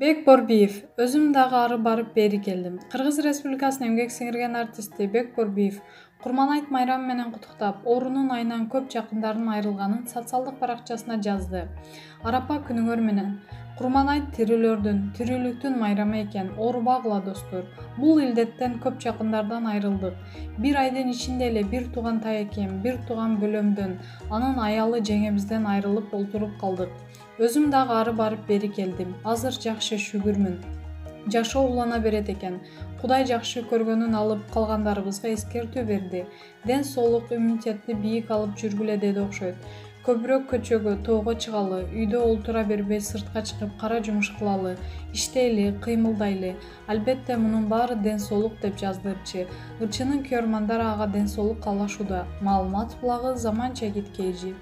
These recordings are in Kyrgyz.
Бек Борбиев. Өзүм дагы ары барып бери келдим. Кыргыз Республикасынын эмгек сиңирген артисти Бек Борбиев Курманайт майрамы менен куттуктап, оорунун айынан көп жакындарынын айрылганын социалдык баракчасына жазды. Арапа күнүңөр менен. Курманайт тирүүлөрдүн, тирүүлүктүн майрамы экен, оорубагыла достор. Бул илдеттен көп жакындардан айрылдык. Бир айдын ичинде эле бир тууган таекем, бир тууган бөлөмдөн, анын аялы жеңебизден айрылып олтуруп калдык. Өзүм дагы ары барып бери келдим. Азыр жакшы, шүгүрмүн. Жашоо улана берет экен. Кудай жакшы көргөнүн алып калгандарыбызга эскертүү берди. Ден соолук, иммунитетти бийик алып жүргүлө деди окшойт. Көбүрөөк көчөгө, тоого чыгалы, үйдө олтура бербей сыртка чыгып кара жумуш кылалы, иштейли, кыймылдайлы. Албетте мунун баары ден соолук деп жазды ырчы. Ырчынын күйөрмандары ага ден соолук каалашууда. Маалымат булагы Заман Чекит KG.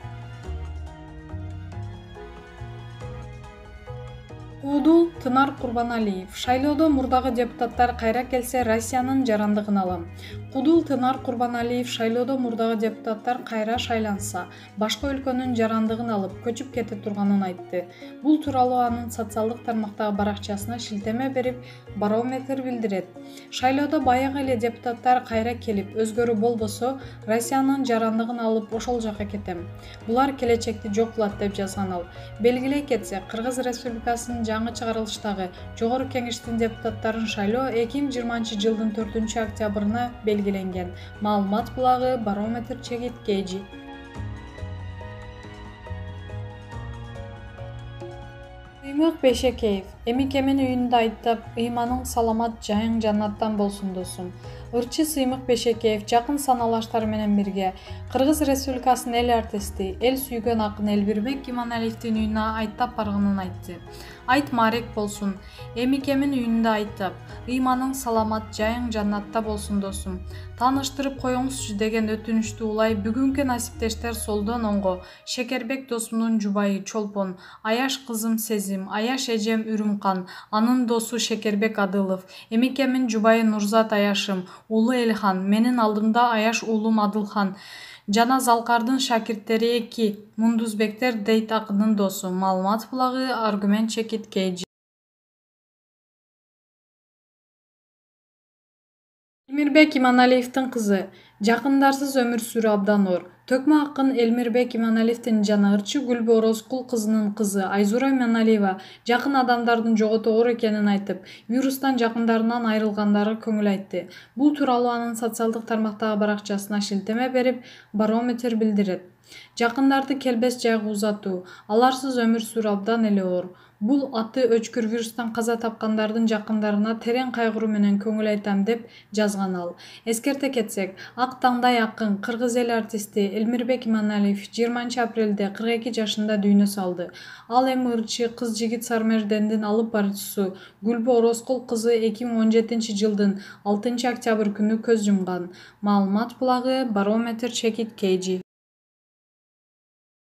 Куудул Тынар Курбаналиев. Шайлоодо мурдагы депутаттар кайра келсе Россиянын жарандыгын алам. Куудул Тынар Курбаналиев шайлоодо мурдагы депутаттар кайра шайланса, башка өлкөнүн жарандыгын алып көчүп кете турганын айтты. Бул тууралуу анын социалдык тармактагы баракчасына шилтеме берип, Барометр билдирет. Шайлоодо баягы эле депутаттар кайра келип, өзгөрүү болбосо, Россиянын жарандыгын алып ошол жака кетем. Булар келечекти жок кылат деп жазган ал. Белгилей кетсек, Кыргыз Республикасынын жаңы чыгарылыштагы Жогорку Кеңештин депутаттарын шайлоо 2020 жылдын 4-октябрына белгиленген. Маалымат булагы Барометр Чекит KG. Сыймык Бейшекеев. Эмикемин үйүндө айттап, ыйманың саламат жайың жаннаттан болсун досум. Ырчы Сыймык Бейшекеев жакын саналаштары менен бирге Кыргыз Республикасынын эл артисти, эл сүйгөн акын Элмирбек Иманалиевдин үйүнө айттап барганын айтты. Айт маарек болсун. Эмикемин үйүндө айттап, ыйманың саламат жайың жаннатта болсун досум. Тааныштырып коюңузчу деген өтүнүштү улай бүгүнкү насиптештер солдон оңго Шекербек досумдун жубайы Чолпон, Аяш кызым Сезим, Аяш эжем Үрүмкан, анын досу Шекербек Адылов, Эмикемин жубайы Нурзат Аяшым, уулу Элхан, менин алдымда Аяш уулум Адылхан, жана Залкардын шакирттери эки Мундузбектер дейт акындын досу. Маалымат булагы Аргумент Чекит KG. Элмирбек Иманалиевдин кызы. Жакындарсыз өмүр сүрүү абдан оор. Төкмө акын Элмирбек Иманалиевдин жана ырчы Гүлбү Орозкул кызынын кызы Айзура Иманалиева жакын адамдардын жоготу оор экенин айтып, вирустан жакындарынан айрылгандары көңүл айтты. Бул тууралуу анын социалдык тармактагы баракчасына шилтеме берип, Барометр билдирет. Жакындарды келбес жайга узатуу, аларсыз өмүр сүрүү абдан эле оор. Бул аты өчкүр вирустан каза тапкандардын жакындарына терең кайгыруу менен көңүл айтам деп жазган ал. Эскерте кетсек, ак таңдай акын кыргыз эл артисти Элмирбек Иманалиев 20-апрелде 42 жашында дүйнө салды. Ал эми ырчы кыз жигит Сармердендин алып баруучусу Гүлбү Орозкул кызы 2017-жылдын 6-октябрь күнү көз жумган. Маалымат булагы Барометр Чекит KG.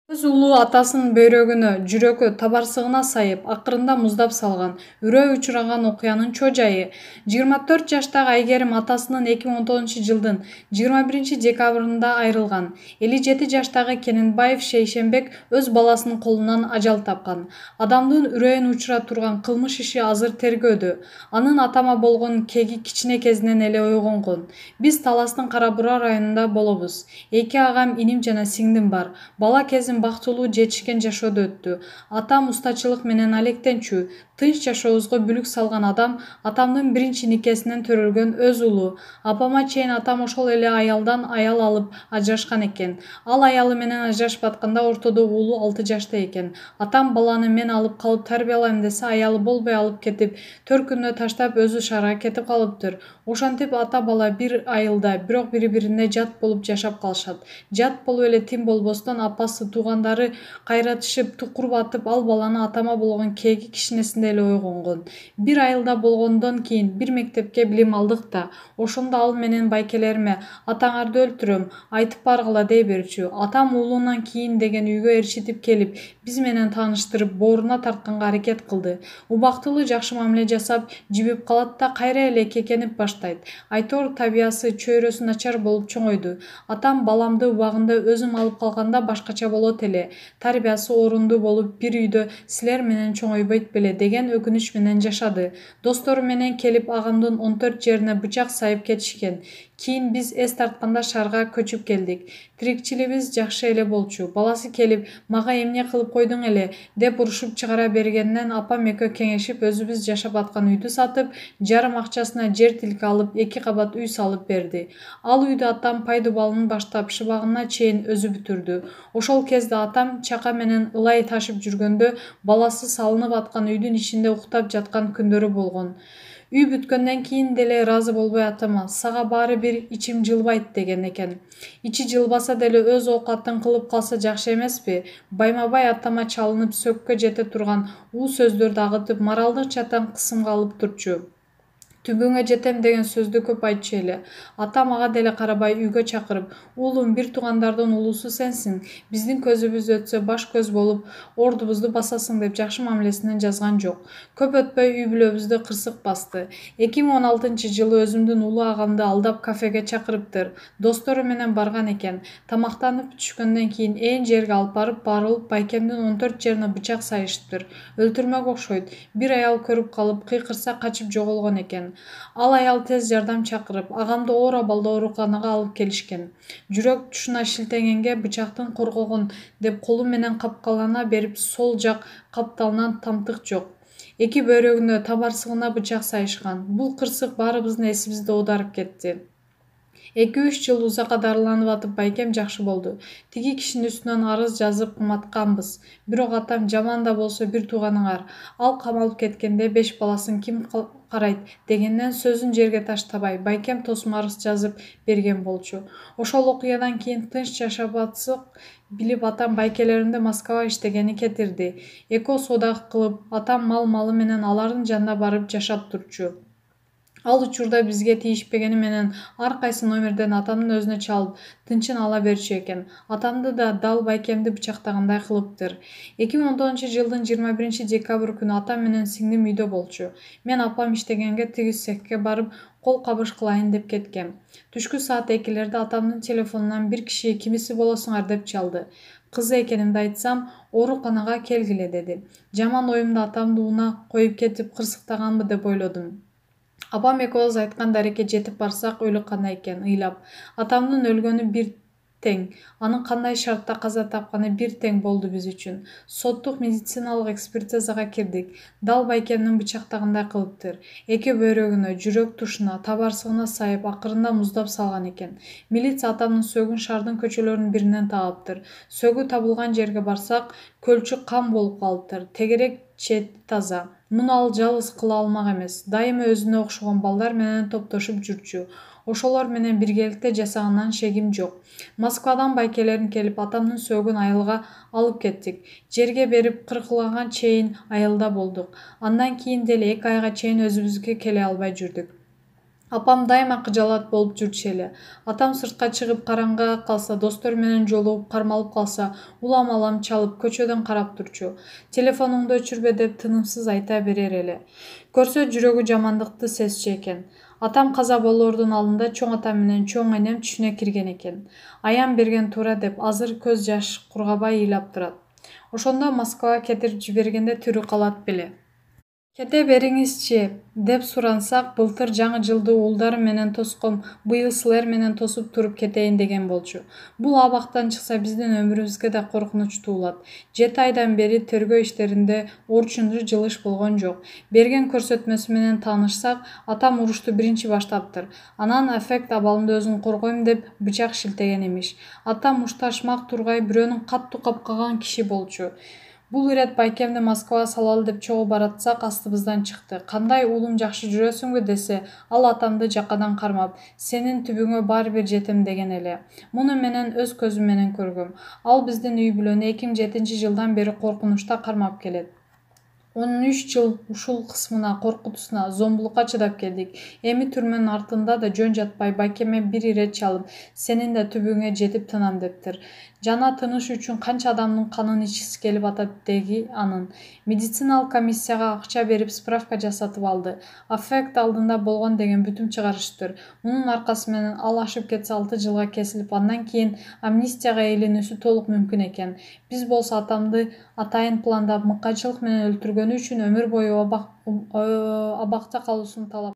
Өз уулу атасынын бөйрөгүнө, жүрөгү, табарсыгына сайып, акырында муздап салган, үрөө учураган окуянын чоо жайы. 24 жаштагы Айгерим атасынын 2019-жылдын 21-декабрында айрылган. 57 жаштагы Кененбаев Шейшенбек өз баласынын колунан ажал тапкан. Адамдын үрөйүн учура турган кылмыш иши азыр тергөөдө. Анын атама болгон кеги кичине кезинен эле ойгонгон. Биз Таластын Кара Бура районунда болобуз. Эки агам, иним жана сиңдим бар. Бала кезим бактылуу жетишкен жашоодо өттү. Атам устачылык менен алектенчү, тынч жашообузга бүлүк салган адам атамдын биринчи никесинен төрөлгөн өз уулу. Апама чейин атам ошол эле аялдан аял алып ажырашкан экен. Ал аялы менен ажырашып атканда ортодо уулу 6 жашта экен. Атам баланы мен алып калып тарбиялайм десе, аялы болбой алып кетип, төркүнүнө таштап өзү шаарга кетип калыптыр. Ошентип ата бала бир айылда, бирок бири-бирине жат болуп жашап калышат. Жат болуп эле тим болбостон апасы туугандары кайратышып, тук батып, ал баланы атама болгон кеги кичинесинде эле ойгонгон. Бир айылда болгондон кийин бир мектепке билим алдык да, ошондо ал менен байкелериме атаңарды өлтүрөм, айтып баргыла дей берчү. Атам уулунан кийин деген үйгө ээрчитип келип, биз менен тааныштырып, бооруна тартканга аракет кылды. Убактылуу жакшы мамиле жасап, жибип калат да кайра эле кекенип баштайт. Айтор табиясы, чөйрөсү начар болуп чоңойду. Атам баламды убагында өзүм алып калганда башкача болот болот эле. Тарбиясы орунду болуп, бир үйдө силер менен чоңойбойт беле деген өкүнүч менен жашады. Достору менен келип агамдын 14 жерине бычак сайып кетишкен. Кийин биз эс тартканда шаарга көчүп келдик. Тирикчилигибиз жакшы эле болчу. Баласы келип, мага эмне кылып койдуң эле деп урушуп чыгара бергенинен апам экөө кеңешип өзүбүз жашап аткан үйдү сатып, жарым акчасына жер тилке алып 2 кабат үй салып берди. Ал үйдү атам пайдубалынан баштап шыбагына чейин өзү бүтүрдү. Ошол кезде атам чака менен ылай ташып жүргөндө баласы салынып аткан үйдүн ичинде уктап жаткан күндөрү болгон. Үй бүткөндөн кийин деле ыраазы болбой атама "Сага баары бир ичим жылбайт" деген экен. Ичи жылбаса деле өз оокатын кылып калса жакшы эмеспи? Байма-бай атама чалынып сөккө жете турган уу сөздөрдү агытып, моралдык жактан кысымга алып турчу. Түбүңө жетем деген сөздү көп айтчу эле. Атам ага деле карабай үйгө чакырып, "Уулум, бир туугандардын улуусу сенсиң. Биздин көзүбүз өтсө баш көз болуп, ордубузду басасың" деп жакшы мамилесинен жазган жок. Көп өтпөй үй бүлөбүздү кырсык басты. 2016-жылы өзүмдүн улуу агамды алдап кафеге чакырыптыр. Достору менен барган экен. Тамактанып түшкөндөн кийин жерге алып барып байкемдин 14 жерине бычак сайышыптыр. Өлтүрмөк окшойт. Бир аял көрүп калып, кыйкырса качып жоголгон экен. Ал аял тез жардам чакырып, агамды оор абалда ооруканага алып келишкен. Жүрөк тушуна шилтегенге бычактын коргогун деп колу менен капкалана берип сол жак капталынан тамтык жок. Эки бөйрөгүнө, табарсыгына бычак сайышкан. Бул кырсык баарыбыздын эсибизди оодарып кетти. 2-3 жыл узакка дарыланып атып байкем жакшы болду. Тиги кишинин үстүнөн арыз жазып кыматканбыз. Бирок атам "Жаман да болсо бир тууганыңар. Ал камалып кеткенде 5 баласын ким карайт" дегенден сөзүн жерге таштабай байкем тосум арыз жазып берген болчу. Ошол окуядан кийин тынч жашабатсак билип атам байкелеримди Москвага иштегени кетирди. Экөө соода кылып, атам мал-малы менен алардын жанына барып жашап турчу. Ал учурда бизге тийишпегени менен ар кайсы номерден атамдын өзүнө чалып, тынчын ала берчү экен. Атамды да дал байкемди бычактагандай кылыптыр. 2010-жылдын 21-декабрь күнү атам менен сиңдим үйдө болчу. Мен апам иштегенге тиги цехке барып, кол кабыш кылайын деп кеткем. Түшкү саат 2-лерде атамдын телефонунан бир киши "Кимиси болосуңар" деп чалды. Кызы экенимди айтсам, "Ооруканага келгиле" деди. Жаман оюмда атамды унаа коюп кетип кырсыктаганбы деп ойлодум. Апам экөөбүз айткан дарекке жетип барсак өлүккана экен, ыйлап. Атамдын өлгөнү бир тең, анын кандай шартта каза тапканы бир тең болду биз үчүн. Соттук медициналык экспертизага кирдик. Дал байкемдин бычактагандай кылыптыр. Эки бөйрөгүнө, жүрөк тушуна, табарсыгына сайып, акырында муздап салган экен. Милиция атамдын сөөгүн шаардын көчөлөрүнүн биринен таапtır. Сөөгү табылган жерге барсак, көлчү кан болуп калыптыр. Тегерек чети таза. Муну ал жалгыз кыла алмак эмес. Дайыма өзүнө окшогон балдар менен топтошуп жүрчү. Ошолор менен биргеликте жасаганынан шегим жок. Москвадан байкелерин келип атамдын сөөгүн айылга алып кеттик. Жерге берип 40 чейин айылда болдук. Андан кийин деле 2 айга чейин өзүбүзгө келе албай жүрдүк. Апам дайыма кыжалат болуп жүрчү эле. Атам сыртка чыгып караңгыга калса, достору менен жолугуп кармалып калса, улам-алам чалып көчөдөн карап турчу. Телефонуңду өчүрбө деп тынымсыз айта берер эле. Көрсө жүрөгү жамандыкты сезчү экен. Атам каза болоордун алдында чоң атам менен чоң энем түшүнө кирген экен. Аян берген туура деп азыр көз жаш кургабай ыйлап турат. Ошондо Москвага кетирип жибергенде тирүү калат беле. Кете бериңизчи деп сурансак, былтыр жаңы жылды уулдарым менен тоском, быйыл силер менен тосуп туруп кетейин деген болчу. Бул абактан чыкса биздин өмүрүбүзгө да коркунуч туулат. 7 айдан бери тергөө иштеринде орчундуу жылыш болгон жок. Берген көрсөтмөсү менен таанышсак, атам урушту биринчи баштаптыр. Анан аффект абалында өзүн коргойм деп бычак шилтеген имиш. Атам мушташмак тургай бирөөнүн каттуу капкаган киши болчу. Бул ирет байкемди Москвага салалы деп чогуу баратсак астыбыздан чыкты. Кандай уулум жакшы жүрөсүңбү десе, ал атамды жакадан кармап, "Сенин түбүңө баары бир жетем" деген эле. Муну менен өз көзүм менен көргөм. Ал биздин үй бүлөнү 2007-жылдан бери коркунучта кармап келет. 13 жыл ушул кысмына, коркутуусуна, зомбулукка чыдап келдик. Эми түрмөнүн артында да жөн жатпай байкеме бир ирет чалып, "Сенин да түбүңө жетип тынам" дептир. жана тыныш үчүн канча адамдын канын ичкиси келип атат деги анын. Медициналык комиссияга акча берип справка жасатып алды. Аффект алдында болгон деген бүтүм чыгарыштыр. Мунун аркасы менен ал ашып кетсе 6 жылга кесилип, андан кийин амнистияга ээленүүсү толук мүмкүн экен. Биз болсо атамды атайын пландап, мыкайчылык менен өлтүргөнү үчүн өмүр бою абакта калуусун талап